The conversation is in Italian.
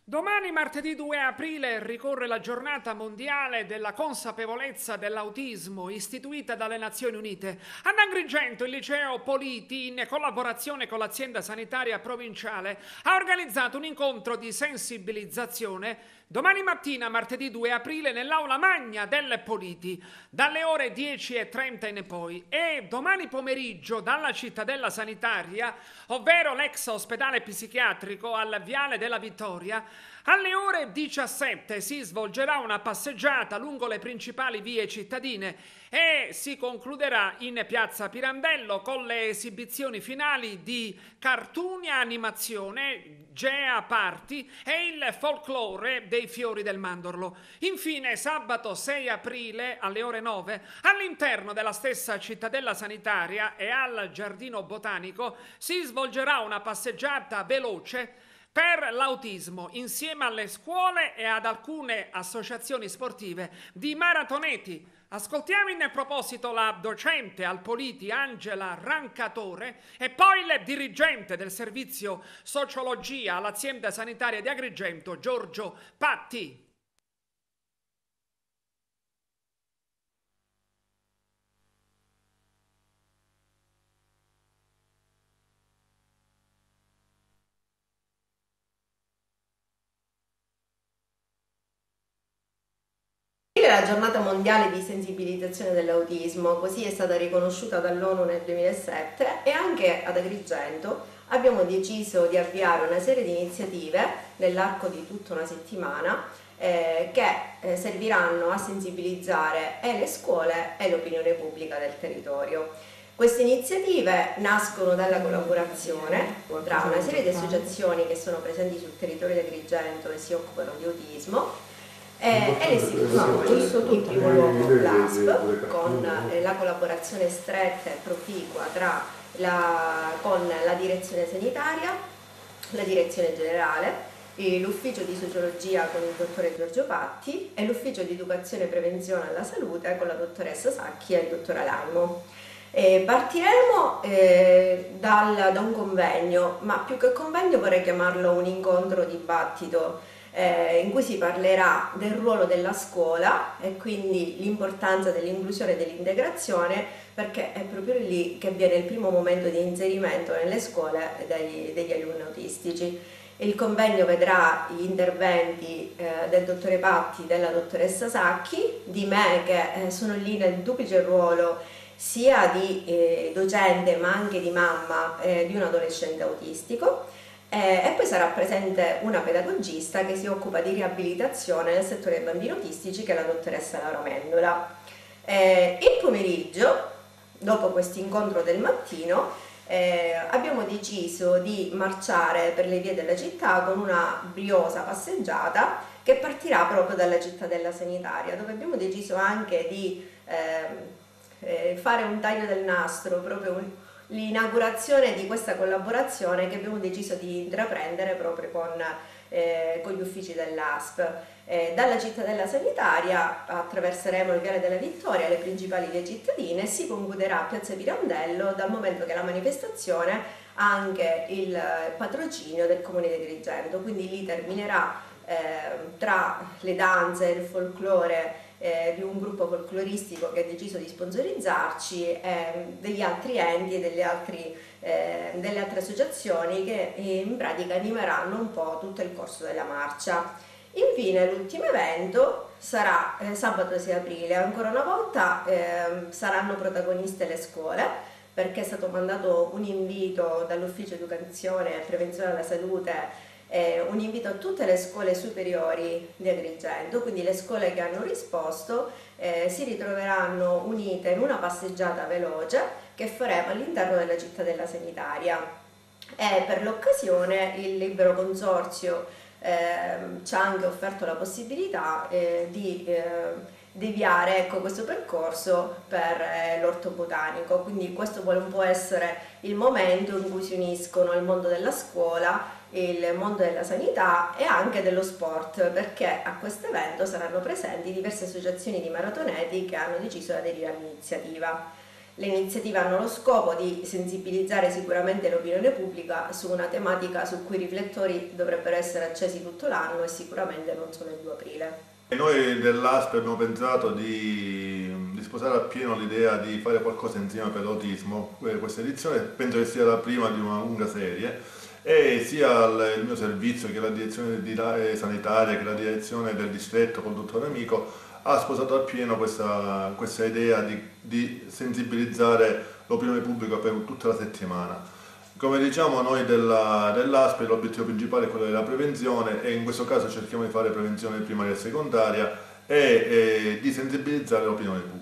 Domani, martedì 2 aprile, ricorre la giornata mondiale della consapevolezza dell'autismo istituita dalle Nazioni Unite. Ad Agrigento, il liceo Politi, in collaborazione con l'azienda sanitaria provinciale, ha organizzato un incontro di sensibilizzazione domani mattina, martedì 2 aprile, nell'aula magna del Politi, dalle ore 10:30 in poi, e domani pomeriggio dalla cittadella sanitaria, ovvero l'ex ospedale psichiatrico al Viale della Vittoria, alle ore 17 si svolgerà una passeggiata lungo le principali vie cittadine e si concluderà in piazza Pirandello con le esibizioni finali di cartoni, animazione, Gea Party e il folklore dei fiori del mandorlo. Infine, sabato 6 aprile alle ore 9, all'interno della stessa cittadella sanitaria e al giardino botanico si svolgerà una passeggiata veloce per l'autismo, insieme alle scuole e ad alcune associazioni sportive di maratoneti. Ascoltiamo in proposito la docente al Politi Angela Rancatore e poi il dirigente del servizio sociologia all'azienda sanitaria di Agrigento, Giorgio Patti. La giornata mondiale di sensibilizzazione dell'autismo, così è stata riconosciuta dall'ONU nel 2007, e anche ad Agrigento abbiamo deciso di avviare una serie di iniziative nell'arco di tutta una settimana che serviranno a sensibilizzare e le scuole e l'opinione pubblica del territorio. Queste iniziative nascono dalla collaborazione tra una serie di associazioni che sono presenti sul territorio di Agrigento e si occupano di autismo e le istituzioni, in primo luogo l'ASP, con la collaborazione stretta e proficua con la direzione sanitaria, la direzione generale, l'ufficio di sociologia con il dottore Giorgio Patti e l'ufficio di educazione e prevenzione alla salute con la dottoressa Sacchi e il dottor Alaimo. Partiremo da un convegno, ma più che convegno vorrei chiamarlo un incontro dibattito in cui si parlerà del ruolo della scuola e quindi l'importanza dell'inclusione e dell'integrazione, perché è proprio lì che avviene il primo momento di inserimento nelle scuole degli alunni autistici. Il convegno vedrà gli interventi del dottore Patti, della dottoressa Sacchi, di me che sono lì nel duplice ruolo sia di docente ma anche di mamma di un adolescente autistico. E poi sarà presente una pedagogista che si occupa di riabilitazione nel settore dei bambini autistici, che è la dottoressa Laura Mendola. Il pomeriggio, dopo questo incontro del mattino, abbiamo deciso di marciare per le vie della città con una briosa passeggiata che partirà proprio dalla cittadella sanitaria, dove abbiamo deciso anche di fare un taglio del nastro, proprio l'inaugurazione di questa collaborazione che abbiamo deciso di intraprendere proprio con gli uffici dell'ASP. Dalla cittadella sanitaria attraverseremo il Viale della Vittoria, le principali vie cittadine, e si concluderà a Piazza Pirandello, dal momento che la manifestazione ha anche il patrocinio del Comune di Agrigento, quindi lì terminerà tra le danze e il folklore di un gruppo folcloristico che ha deciso di sponsorizzarci, degli altri enti e delle altre associazioni che in pratica animeranno un po' tutto il corso della marcia. Infine l'ultimo evento sarà sabato 6 aprile, ancora una volta saranno protagoniste le scuole, perché è stato mandato un invito dall'ufficio educazione e prevenzione alla salute, un invito a tutte le scuole superiori di Agrigento, quindi le scuole che hanno risposto si ritroveranno unite in una passeggiata veloce che faremo all'interno della cittadella sanitaria. E per l'occasione il Libero Consorzio ci ha anche offerto la possibilità di deviare questo percorso per l'orto botanico, quindi questo vuole un po' essere il momento in cui si uniscono il mondo della scuola, il mondo della sanità e anche dello sport, perché a questo evento saranno presenti diverse associazioni di maratoneti che hanno deciso di aderire all'iniziativa. Le iniziative hanno lo scopo di sensibilizzare sicuramente l'opinione pubblica su una tematica su cui i riflettori dovrebbero essere accesi tutto l'anno e sicuramente non solo il 2 aprile. Noi dell'ASP abbiamo pensato di sposare appieno l'idea di fare qualcosa insieme per l'autismo. Questa edizione penso che sia la prima di una lunga serie, e sia il mio servizio che la direzione sanitaria che la direzione del distretto col dottor Amico ha sposato appieno questa idea di sensibilizzare l'opinione pubblica per tutta la settimana. Come diciamo noi dell'ASP, l'obiettivo principale è quello della prevenzione, e in questo caso cerchiamo di fare prevenzione primaria e secondaria e di sensibilizzare l'opinione pubblica.